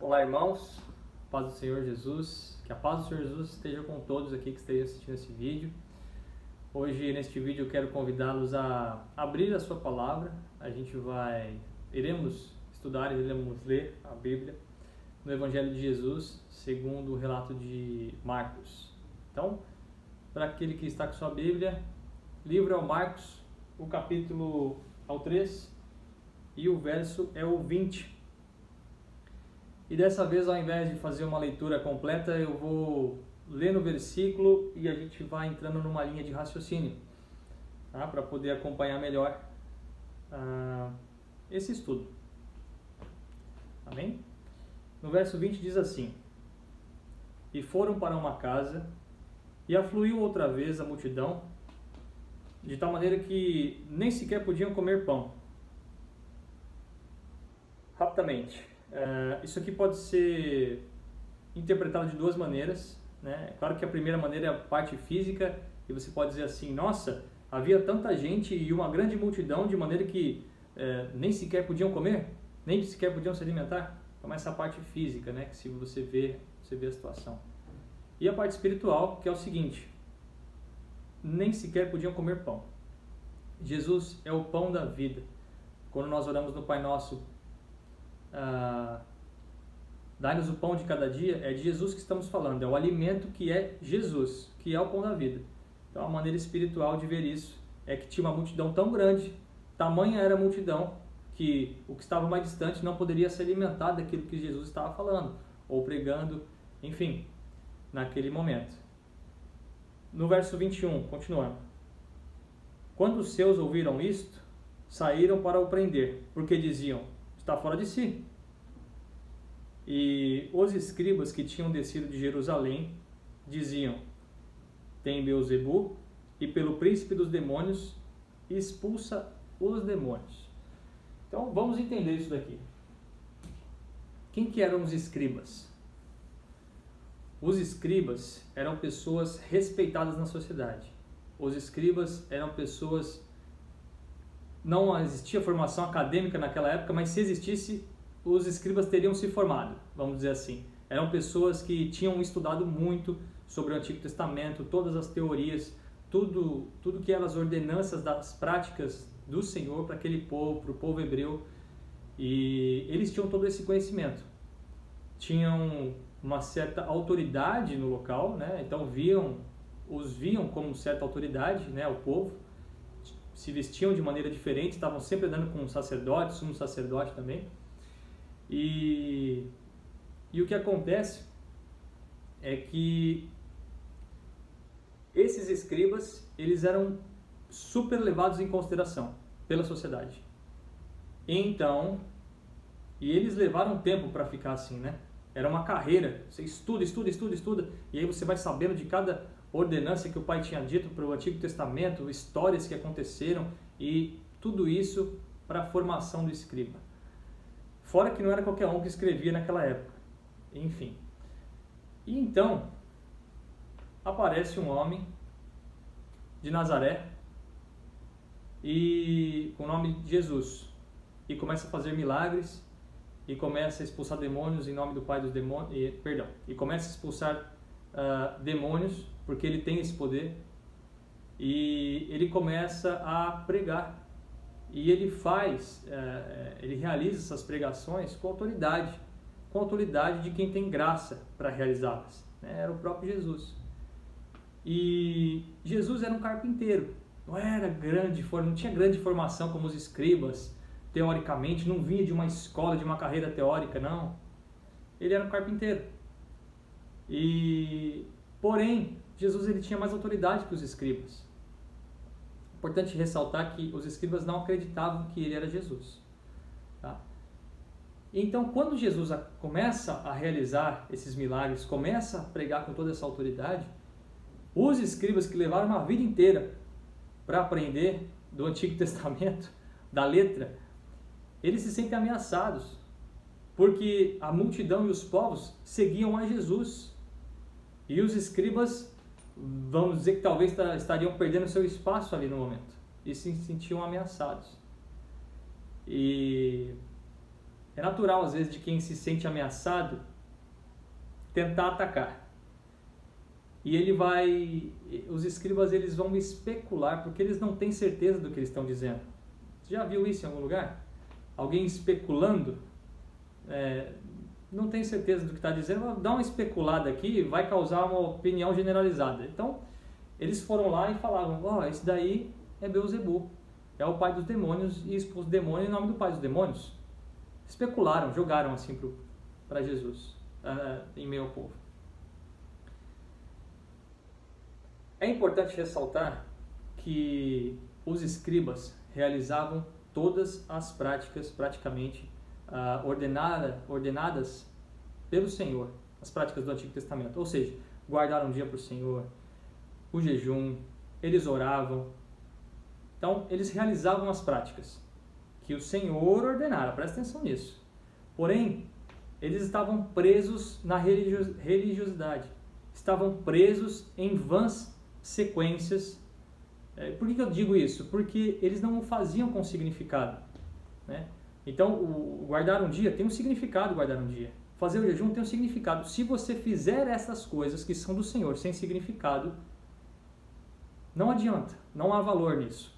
Olá, irmãos, paz do Senhor Jesus, que a paz do Senhor Jesus esteja com todos aqui que estejam assistindo esse vídeo. Hoje, neste vídeo, eu quero convidá-los a abrir a sua palavra. Iremos estudar e iremos ler a Bíblia no Evangelho de Jesus, segundo o relato de Marcos. Então, para aquele que está com sua Bíblia, livro é o Marcos, o capítulo ao 3 e o verso é o 20. E dessa vez, ao invés de fazer uma leitura completa, eu vou ler no versículo e a gente vai entrando numa linha de raciocínio, tá? Para poder acompanhar melhor esse estudo. Amém? No verso 20 diz assim: E foram para uma casa, e afluiu outra vez a multidão, de tal maneira que nem sequer podiam comer pão. Rapidamente. Isso aqui pode ser interpretado de duas maneiras, né? Claro que a primeira maneira é a parte física, e você pode dizer assim: nossa, havia tanta gente e uma grande multidão de maneira que nem sequer podiam comer, nem sequer podiam se alimentar. Então essa parte física, né? Que se você vê a situação. E a parte espiritual, que é o seguinte: nem sequer podiam comer pão. Jesus é o pão da vida. Quando nós oramos no Pai Nosso, dai-nos o pão de cada dia, é de Jesus que estamos falando, é o alimento que é Jesus, que é o pão da vida. Então a maneira espiritual de ver isso é que tinha uma multidão tão grande, tamanha era a multidão, que o que estava mais distante não poderia se alimentar daquilo que Jesus estava falando, ou pregando, enfim, naquele momento. No verso 21, continuando: Quando os seus ouviram isto, saíram para o prender, porque diziam: está fora de si. E os escribas que tinham descido de Jerusalém diziam: tem Beelzebu, e pelo príncipe dos demônios expulsa os demônios. Então vamos entender isso daqui. Quem que eram os escribas? Os escribas eram pessoas respeitadas na sociedade. Os escribas eram pessoas... Não existia formação acadêmica naquela época, mas se existisse, os escribas teriam se formado, vamos dizer assim. Eram pessoas que tinham estudado muito sobre o Antigo Testamento, todas as teorias, tudo que eram as ordenanças das práticas do Senhor para aquele povo, para o povo hebreu. E eles tinham todo esse conhecimento. Tinham uma certa autoridade no local, né? Então os viam como certa autoridade, né? O povo. Se vestiam de maneira diferente, estavam sempre andando com um sacerdote, sumo sacerdote também. E o que acontece é que esses escribas, eles eram super levados em consideração pela sociedade. Então, e eles levaram tempo para ficar assim, né? Era uma carreira, você estuda, e aí você vai sabendo de cada ordenança que o pai tinha dito para o Antigo Testamento, histórias que aconteceram, e tudo isso para a formação do escriba. Fora que não era qualquer um que escrevia naquela época. Enfim. E então, aparece um homem de Nazaré, e com o nome de Jesus, e começa a fazer milagres, e começa a expulsar demônios em nome do Pai dos demônios, e começa a expulsar demônios, porque ele tem esse poder, e ele começa a pregar, e ele ele realiza essas pregações com autoridade de quem tem graça para realizá-las, né? Era o próprio Jesus. E Jesus era um carpinteiro, não tinha grande formação como os escribas, teoricamente, não vinha de uma escola, de uma carreira teórica, não. Ele era um carpinteiro. Porém, Jesus ele tinha mais autoridade que os escribas. Importante ressaltar que os escribas não acreditavam que ele era Jesus. Tá? Então, quando Jesus começa a realizar esses milagres, começa a pregar com toda essa autoridade, os escribas que levaram uma vida inteira para aprender do Antigo Testamento, da letra, eles se sentem ameaçados, porque a multidão e os povos seguiam a Jesus. E os escribas, vamos dizer que talvez estariam perdendo seu espaço ali no momento, e se sentiam ameaçados. E É natural, às vezes, de quem se sente ameaçado tentar atacar. E os escribas, eles vão especular, porque eles não têm certeza do que eles estão dizendo. Você já viu isso em algum lugar? Alguém especulando, não tem certeza do que está dizendo, dá uma especulada aqui, vai causar uma opinião generalizada. Então, eles foram lá e falavam, esse daí é Beelzebul, é o pai dos demônios e expulsa o demônio em nome do pai dos demônios. Especularam, jogaram assim para Jesus, em meio ao povo. É importante ressaltar que os escribas realizavam todas as práticas, praticamente, ordenadas pelo Senhor, as práticas do Antigo Testamento. Ou seja, guardaram um dia para o Senhor, o jejum, eles oravam. Então, eles realizavam as práticas que o Senhor ordenara, presta atenção nisso. Porém, eles estavam presos na religiosidade, estavam presos em vãs sequências. Por que eu digo isso? Porque eles não o faziam com significado, né? Então, guardar um dia tem um significado, guardar um dia. Fazer o jejum tem um significado. Se você fizer essas coisas que são do Senhor sem significado, não adianta, não há valor nisso.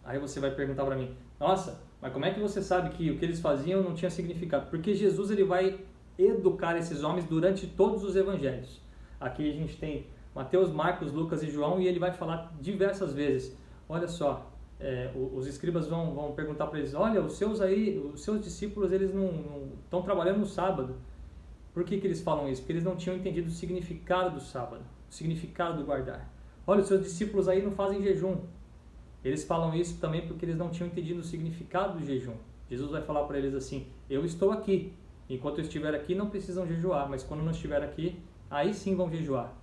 Aí você vai perguntar para mim, nossa, mas como é que você sabe que o que eles faziam não tinha significado? Porque Jesus, ele vai educar esses homens durante todos os evangelhos. Aqui a gente tem Mateus, Marcos, Lucas e João, e ele vai falar diversas vezes. Olha só, os escribas vão perguntar para eles, olha, os seus discípulos, eles não estão trabalhando no sábado. Por que eles falam isso? Porque eles não tinham entendido o significado do sábado, o significado do guardar. Olha, os seus discípulos aí não fazem jejum. Eles falam isso também porque eles não tinham entendido o significado do jejum. Jesus vai falar para eles assim, eu estou aqui, enquanto eu estiver aqui não precisam jejuar, mas quando não estiver aqui, aí sim vão jejuar.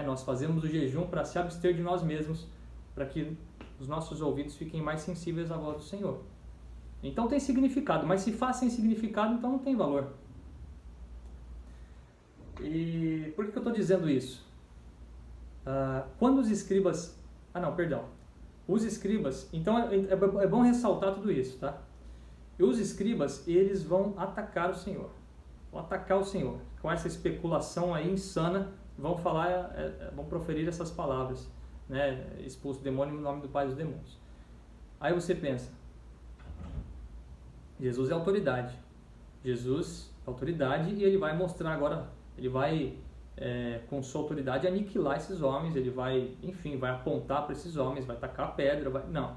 Nós fazemos o jejum para se abster de nós mesmos, para que os nossos ouvidos fiquem mais sensíveis à voz do Senhor. Então tem significado, mas se faz sem significado, então não tem valor. E por que eu estou dizendo isso? Quando os escribas... Os escribas... Então é bom ressaltar tudo isso, tá? E os escribas, eles vão atacar o Senhor. Vão atacar o Senhor. Com essa especulação aí insana, vão proferir essas palavras, né? Expulso o demônio no nome do Pai dos demônios. Aí você pensa, Jesus é autoridade. Jesus é autoridade e ele vai mostrar agora, ele vai, com sua autoridade, aniquilar esses homens, ele vai, enfim, vai apontar para esses homens, vai tacar pedra, Não.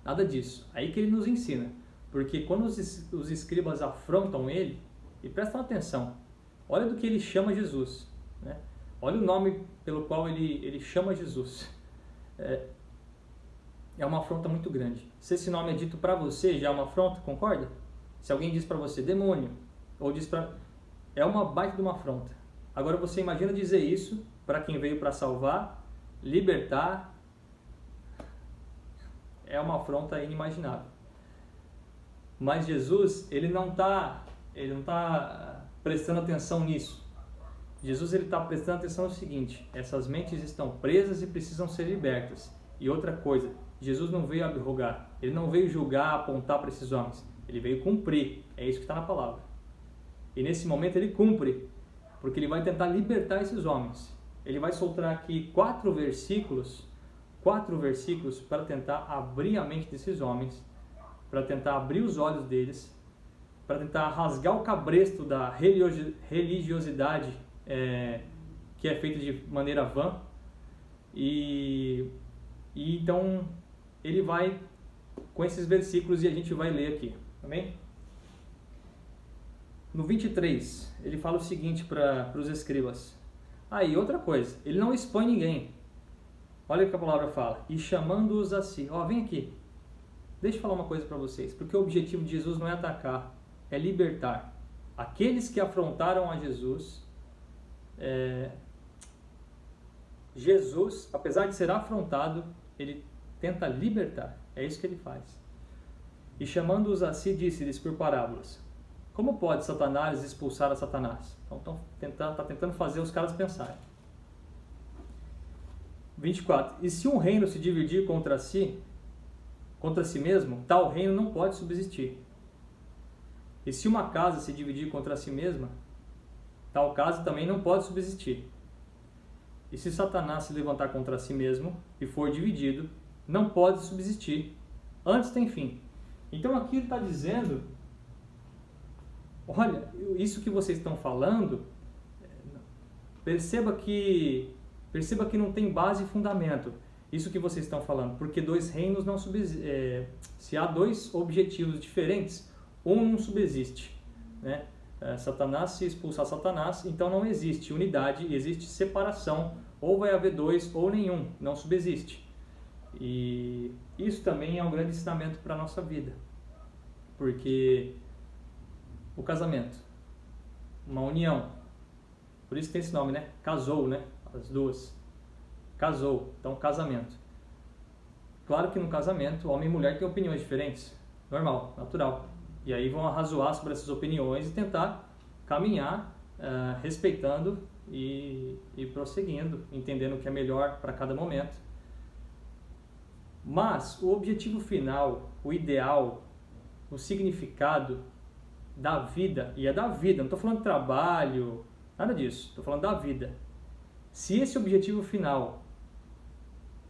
Nada disso. Aí que ele nos ensina. Porque quando os escribas afrontam ele, e prestam atenção, olha do que ele chama Jesus, né? Olha o nome pelo qual ele chama Jesus. É uma afronta muito grande. Se esse nome é dito para você, já é uma afronta, concorda? Se alguém diz para você demônio, ou diz é uma baita de uma afronta. Agora você imagina dizer isso para quem veio para salvar, libertar. É uma afronta inimaginável. Mas Jesus, ele não está prestando atenção nisso. Jesus está prestando atenção no seguinte, essas mentes estão presas e precisam ser libertas. E outra coisa, Jesus não veio abrogar, ele não veio julgar, apontar para esses homens, ele veio cumprir, é isso que está na palavra. E nesse momento ele cumpre, porque ele vai tentar libertar esses homens. Ele vai soltar aqui 4 versículos para tentar abrir a mente desses homens, para tentar abrir os olhos deles, para tentar rasgar o cabresto da religiosidade que é feita de maneira vã. E então ele vai com esses versículos e a gente vai ler aqui, amém? No 23, ele fala o seguinte para os escribas. Aí, outra coisa, ele não expõe ninguém. Olha o que a palavra fala. E chamando-os a si. Vem aqui. Deixa eu falar uma coisa para vocês. Porque o objetivo de Jesus não é atacar, é libertar. Aqueles que afrontaram a Jesus, Jesus, apesar de ser afrontado, ele tenta libertar. É isso que ele faz. E chamando-os a si, disse-lhes por parábolas. Como pode Satanás expulsar a Satanás? Então está tentando fazer os caras pensarem. 24. E se um reino se dividir contra si mesmo, tal reino não pode subsistir. E se uma casa se dividir contra si mesma, tal casa também não pode subsistir. E se Satanás se levantar contra si mesmo e for dividido, não pode subsistir. Antes tem fim. Então aqui ele está dizendo, olha, isso que vocês estão falando, perceba que não tem base e fundamento. Isso que vocês estão falando, porque dois reinos não subsistem. Se há dois objetivos diferentes, um não subsiste, né? Satanás, se expulsar Satanás, então não existe unidade, existe separação, ou vai haver dois ou nenhum, não subsiste. E isso também é um grande ensinamento para a nossa vida, porque o casamento, uma união, por isso tem esse nome, né? Casou, né? As duas. Casou, então casamento. Claro que no casamento, homem e mulher têm opiniões diferentes, normal, natural. E aí vão arrazoar sobre essas opiniões e tentar caminhar respeitando e prosseguindo, entendendo o que é melhor para cada momento. Mas o objetivo final, o ideal, o significado da vida, e é da vida, não estou falando de trabalho, nada disso, estou falando da vida. Se esse objetivo final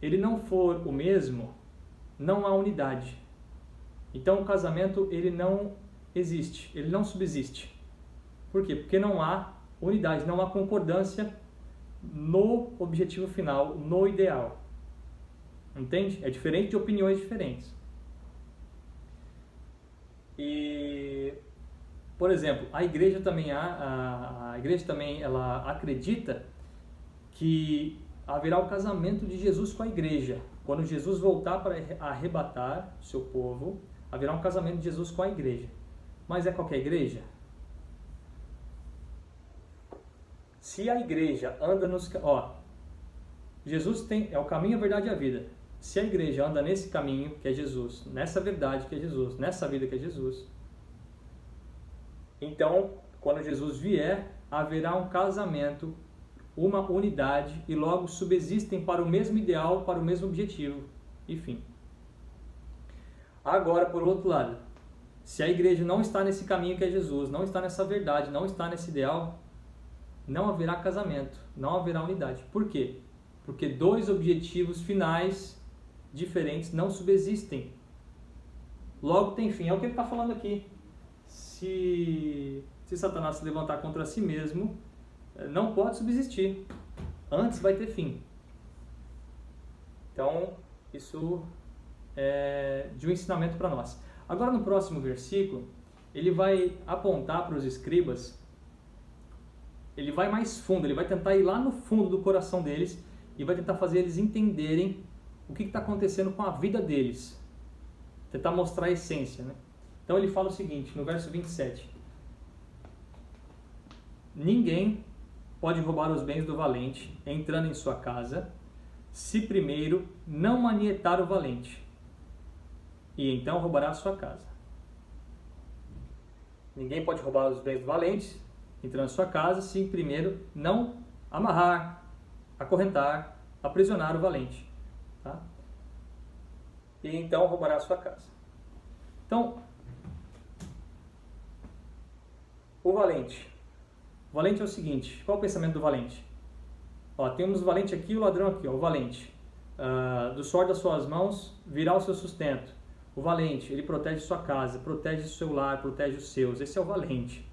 ele não for o mesmo, não há unidade. Então o casamento ele não existe, ele não subsiste. Por quê? Porque não há unidade, não há concordância no objetivo final, no ideal. Entende? É diferente de opiniões diferentes. E, por exemplo, a igreja também ela acredita que haverá o casamento de Jesus com a igreja. Quando Jesus voltar para arrebatar o seu povo, haverá um casamento de Jesus com a igreja. Mas é qualquer igreja? Se a igreja anda nos... Jesus é o caminho, a verdade e a vida. Se a igreja anda nesse caminho que é Jesus, nessa verdade que é Jesus, nessa vida que é Jesus, então, quando Jesus vier, haverá um casamento, uma unidade, e logo subsistem para o mesmo ideal, para o mesmo objetivo, enfim. Agora, por outro lado, se a igreja não está nesse caminho que é Jesus, não está nessa verdade, não está nesse ideal, não haverá casamento, não haverá unidade. Por quê? Porque dois objetivos finais diferentes não subsistem. Logo tem fim. É o que ele está falando aqui. Se Satanás se levantar contra si mesmo, não pode subsistir. Antes vai ter fim. Então, isso é de um ensinamento para nós. Agora, no próximo versículo, ele vai apontar para os escribas, ele vai mais fundo, ele vai tentar ir lá no fundo do coração deles e vai tentar fazer eles entenderem o que está acontecendo com a vida deles. Tentar mostrar a essência, né? Então ele fala o seguinte, no verso 27. Ninguém pode roubar os bens do valente entrando em sua casa, se primeiro não manietar o valente, e então roubará a sua casa. Ninguém pode roubar os bens do valente entrando em sua casa, se primeiro não amarrar, acorrentar, aprisionar o valente. Tá? E então roubará a sua casa. Então, o valente. O valente é o seguinte, qual é o pensamento do valente? Temos o valente aqui e o ladrão aqui, o valente. Do suor das suas mãos virá o seu sustento. O valente, ele protege sua casa, protege o seu lar, protege os seus. Esse é o valente.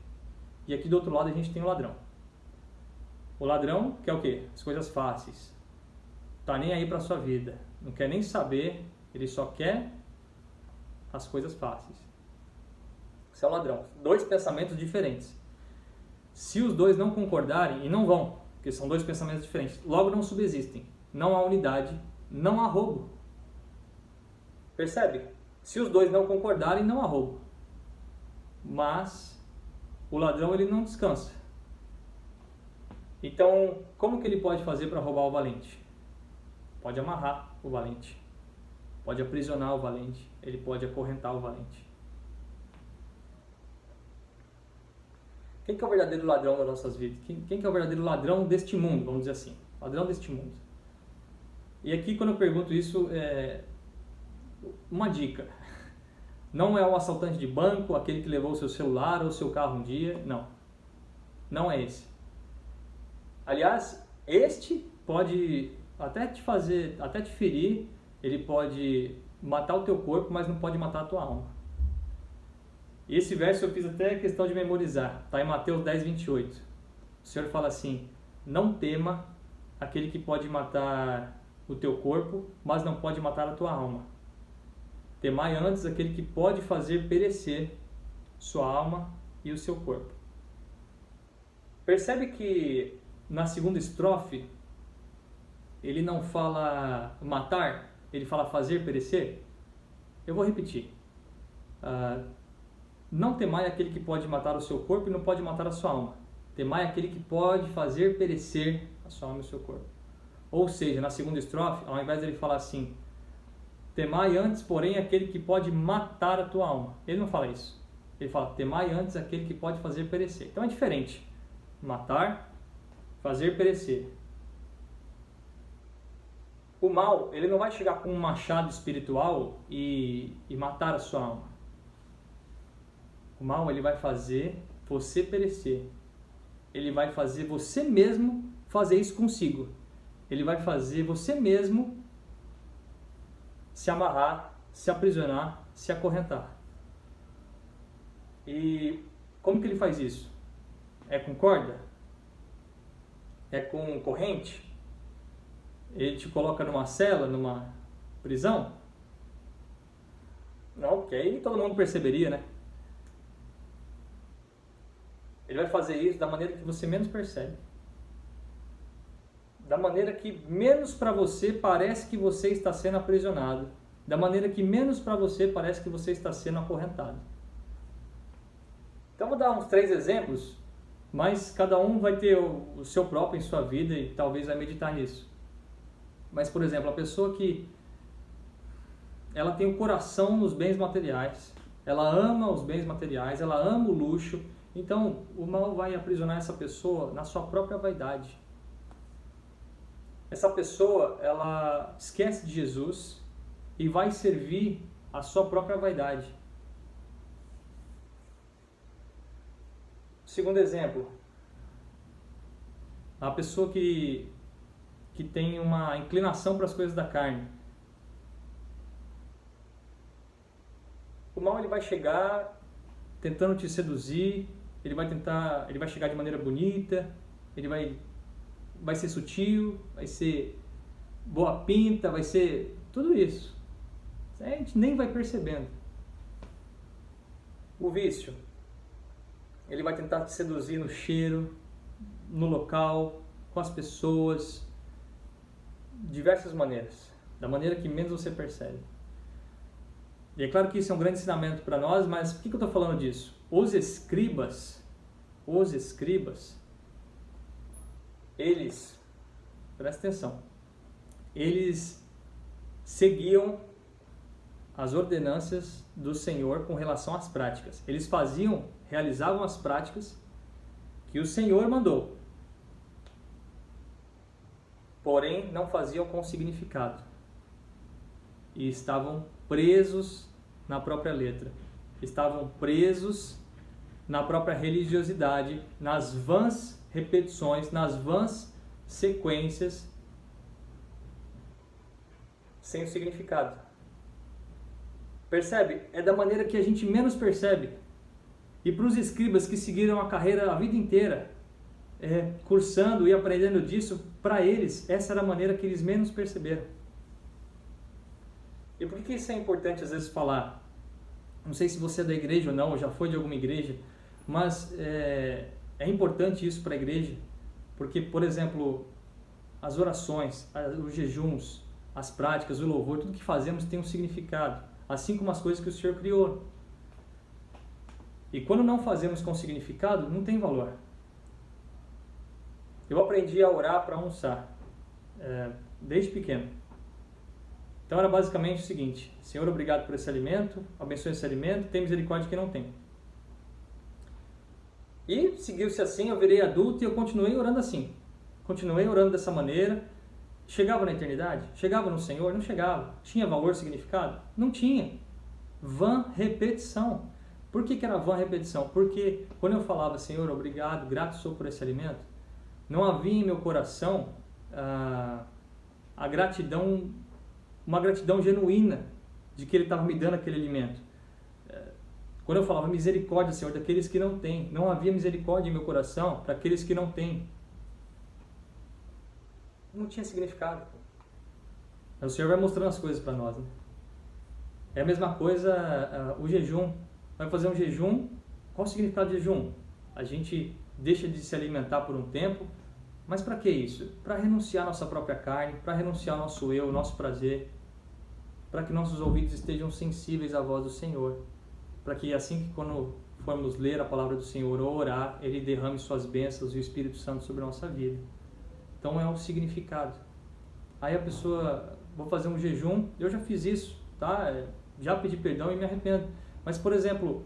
E aqui do outro lado a gente tem o ladrão. O ladrão quer o quê? As coisas fáceis. Tá nem aí para a sua vida. Não quer nem saber, ele só quer as coisas fáceis. Esse é o ladrão. Dois pensamentos diferentes. Se os dois não concordarem, e não vão, porque são dois pensamentos diferentes, logo não subsistem. Não há unidade, não há roubo. Percebe? Se os dois não concordarem, não há roubo. Mas o ladrão ele não descansa. Então, como que ele pode fazer para roubar o valente? Pode amarrar o valente. Pode aprisionar o valente. Ele pode acorrentar o valente. Quem que é o verdadeiro ladrão das nossas vidas? Quem que é o verdadeiro ladrão deste mundo, vamos dizer assim? Ladrão deste mundo. E aqui, quando eu pergunto isso, uma dica. Não é o assaltante de banco, aquele que levou o seu celular ou o seu carro um dia, não. Não é esse. Aliás, este pode até te ferir, ele pode matar o teu corpo, mas não pode matar a tua alma. E esse verso eu fiz até questão de memorizar, está em Mateus 10, 28. O Senhor fala assim: não tema aquele que pode matar o teu corpo, mas não pode matar a tua alma. Temai antes aquele que pode fazer perecer sua alma e o seu corpo. Percebe que na segunda estrofe ele não fala matar, ele fala fazer perecer? Eu vou repetir. Não temai aquele que pode matar o seu corpo e não pode matar a sua alma. Temai aquele que pode fazer perecer a sua alma e o seu corpo. Ou seja, na segunda estrofe, ao invés dele falar assim: temai antes, porém, aquele que pode matar a tua alma. Ele não fala isso. Ele fala: temai antes aquele que pode fazer perecer. Então é diferente. Matar, fazer perecer. O mal, ele não vai chegar com um machado espiritual e matar a sua alma. O mal, ele vai fazer você perecer. Ele vai fazer você mesmo fazer isso consigo. Ele vai fazer você mesmo se amarrar, se aprisionar, se acorrentar. E como que ele faz isso? É com corda? É com corrente? Ele te coloca numa cela, numa prisão? Não, ok, todo mundo perceberia, né? Ele vai fazer isso da maneira que você menos percebe. Da maneira que menos para você parece que você está sendo aprisionado. Da maneira que menos para você parece que você está sendo acorrentado. Então vou dar uns 3 exemplos, mas cada um vai ter o seu próprio em sua vida e talvez vai meditar nisso. Mas, por exemplo, a pessoa que ela tem o coração nos bens materiais, ela ama os bens materiais, ela ama o luxo, então o mal vai aprisionar essa pessoa na sua própria vaidade. Essa pessoa, ela esquece de Jesus e vai servir a sua própria vaidade. Segundo exemplo, a pessoa que tem uma inclinação para as coisas da carne. O mal, ele vai chegar tentando te seduzir, ele vai chegar de maneira bonita, ele vai ser sutil, vai ser boa pinta, vai ser tudo isso. A gente nem vai percebendo. O vício, ele vai tentar te seduzir no cheiro, no local, com as pessoas, de diversas maneiras, da maneira que menos você percebe. E é claro que isso é um grande ensinamento para nós, mas por que eu estou falando disso? Os escribas, eles, presta atenção, eles seguiam as ordenanças do Senhor com relação às práticas. Eles realizavam as práticas que o Senhor mandou, porém não faziam com significado. E estavam presos na própria letra. Estavam presos na própria religiosidade, nas vãs repetições, nas vãs sequências, sem o significado. Percebe? É da maneira que a gente menos percebe. E para os escribas que seguiram a carreira a vida inteira, cursando e aprendendo disso, para eles, essa era a maneira que eles menos perceberam. E por que isso é importante às vezes falar? Não sei se você é da igreja ou não, ou já foi de alguma igreja, mas é importante isso para a igreja, porque, por exemplo, as orações, os jejuns, as práticas, o louvor, tudo que fazemos tem um significado, assim como as coisas que o Senhor criou. E quando não fazemos com significado, não tem valor. Eu aprendi a orar para almoçar, desde pequeno. Então era basicamente o seguinte: Senhor, obrigado por esse alimento, abençoe esse alimento, tem misericórdia de quem não tem. E seguiu-se assim, eu virei adulto e eu continuei orando assim. Continuei orando dessa maneira. Chegava na eternidade? Chegava no Senhor? Não chegava. Tinha valor, significado? Não tinha. vã repetição. Por que era vã repetição? Porque quando eu falava, Senhor, obrigado, grato sou por esse alimento, não havia em meu coração a gratidão, uma gratidão genuína de que Ele estava me dando aquele alimento. Quando eu falava misericórdia, Senhor, daqueles que não têm, não havia misericórdia em meu coração para aqueles que não têm. Não tinha significado. O Senhor vai mostrando as coisas para nós, né? É a mesma coisa o jejum. Vai fazer um jejum, qual o significado do jejum? A gente deixa de se alimentar por um tempo, mas para que isso? Para renunciar à nossa própria carne, para renunciar ao nosso eu, ao nosso prazer, para que nossos ouvidos estejam sensíveis à voz do Senhor, para que assim que quando formos ler a palavra do Senhor ou orar, Ele derrame suas bênçãos e o Espírito Santo sobre a nossa vida. Então é o significado. Aí a pessoa, vou fazer um jejum, eu já fiz isso, tá? Já pedi perdão e me arrependo. Mas, por exemplo,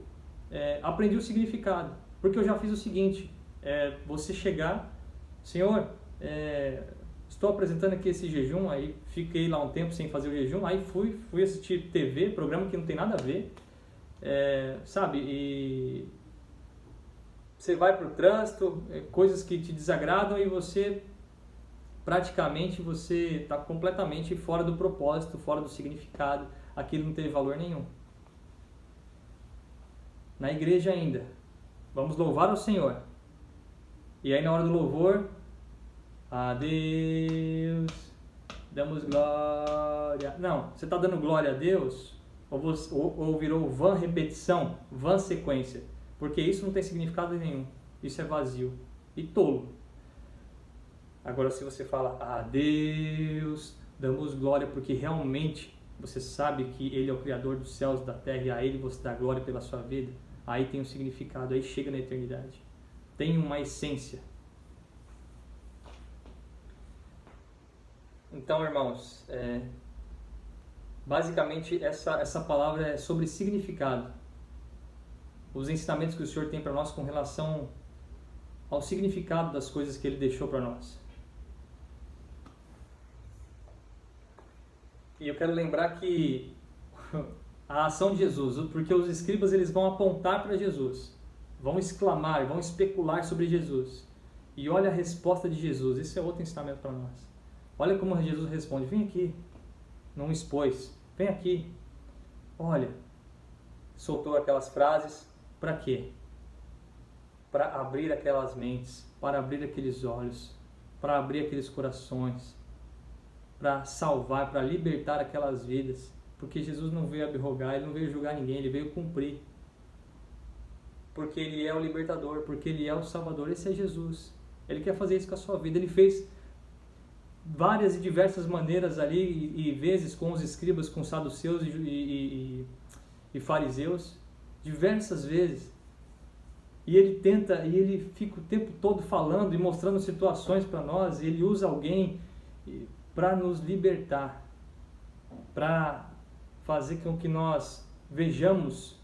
aprendi o significado, porque eu já fiz o seguinte, você chegar, Senhor, estou apresentando aqui esse jejum, aí fiquei lá um tempo sem fazer o jejum, aí fui assistir TV, programa que não tem nada a ver, sabe, e você vai para o trânsito, coisas que te desagradam e você, praticamente, você está completamente fora do propósito, fora do significado, aquilo não teve valor nenhum. Na igreja ainda, vamos louvar ao Senhor. E aí na hora do louvor, a Deus, damos glória. Não, você está dando glória a Deus? Ou virou vã repetição, vã sequência? Porque isso não tem significado nenhum. Isso é vazio e tolo. Agora se você fala, a Deus, damos glória porque realmente você sabe que Ele é o Criador dos céus e da terra e a Ele você dá glória pela sua vida, aí tem um significado, aí chega na eternidade. Tem uma essência. Então, irmãos, basicamente essa palavra é sobre significado. Os ensinamentos que o Senhor tem para nós com relação ao significado das coisas que Ele deixou para nós. E eu quero lembrar que a ação de Jesus, porque os escribas eles vão apontar para Jesus, vão exclamar, vão especular sobre Jesus. E olha a resposta de Jesus, esse é outro ensinamento para nós. Olha como Jesus responde, vem aqui, não expôs, vem aqui. Olha, soltou aquelas frases, para quê? Para abrir aquelas mentes, para abrir aqueles olhos, para abrir aqueles corações, para salvar, para libertar aquelas vidas, porque Jesus não veio abrogar, Ele não veio julgar ninguém, Ele veio cumprir, porque Ele é o libertador, porque Ele é o salvador, esse é Jesus, Ele quer fazer isso com a sua vida, Ele fez várias e diversas maneiras ali, e vezes com os escribas, com os saduceus e fariseus, diversas vezes, e Ele fica o tempo todo falando e mostrando situações para nós, Ele usa alguém para nos libertar, para fazer com que nós vejamos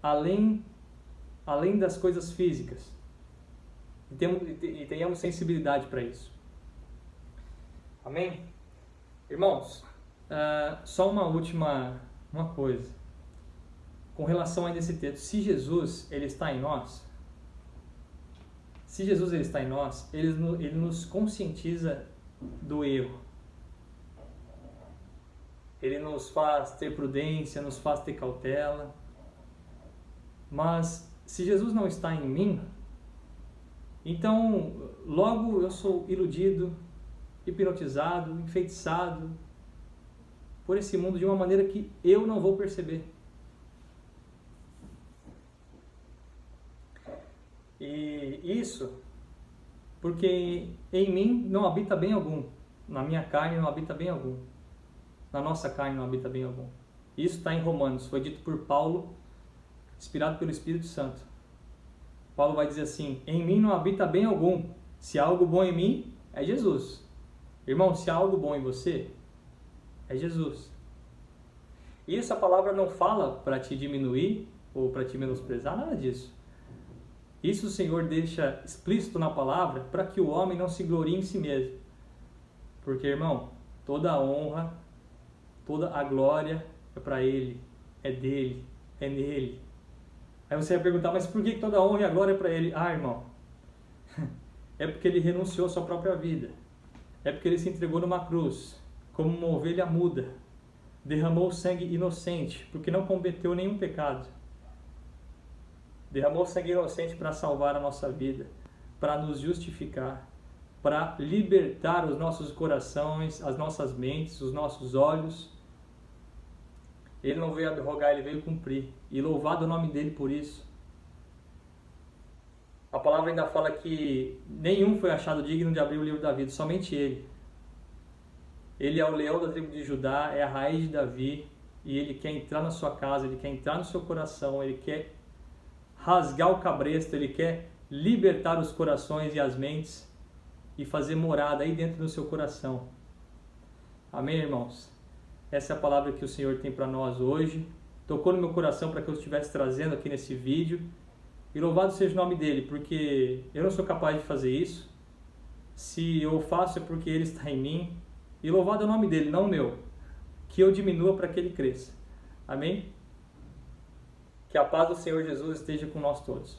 além das coisas físicas e tenhamos sensibilidade para isso. Amém? Irmãos, só uma última coisa com relação a esse texto. Se Jesus ele está em nós, ele nos conscientiza do erro. Ele nos faz ter prudência, nos faz ter cautela. Mas se Jesus não está em mim, então logo eu sou iludido, hipnotizado, enfeitiçado por esse mundo de uma maneira que eu não vou perceber. E isso porque em mim não habita bem algum, na minha carne não habita bem algum, na nossa carne não habita bem algum. Isso está em Romanos, foi dito por Paulo, inspirado pelo Espírito Santo. Paulo vai dizer assim, em mim não habita bem algum, se há algo bom em mim, é Jesus. Irmão, se há algo bom em você, é Jesus. E essa palavra não fala para te diminuir ou para te menosprezar, nada disso. Isso o Senhor deixa explícito na palavra para que o homem não se glorie em si mesmo. Porque, irmão, toda a honra, toda a glória é para Ele. é dele, é nele. Aí você vai perguntar, mas por que toda a honra e a glória é para ele? Ah, irmão, é porque ele renunciou à sua própria vida. É porque ele se entregou numa cruz, como uma ovelha muda. Derramou sangue inocente, porque não cometeu nenhum pecado. Derramou sangue inocente para salvar a nossa vida, para nos justificar, para libertar os nossos corações, as nossas mentes, os nossos olhos. Ele não veio abrogar, ele veio cumprir. E louvado o nome dele por isso. A palavra ainda fala que nenhum foi achado digno de abrir o livro da vida, somente ele. Ele é o leão da tribo de Judá, é a raiz de Davi, e ele quer entrar na sua casa, ele quer entrar no seu coração, ele quer rasgar o cabresto, ele quer libertar os corações e as mentes e fazer morada aí dentro do seu coração. Amém, irmãos? Essa é a palavra que o Senhor tem para nós hoje. Tocou no meu coração para que eu estivesse trazendo aqui nesse vídeo. E louvado seja o nome dele, porque eu não sou capaz de fazer isso. Se eu faço é porque ele está em mim. E louvado é o nome dele, não o meu. Que eu diminua para que ele cresça. Amém? Que a paz do Senhor Jesus esteja com nós todos.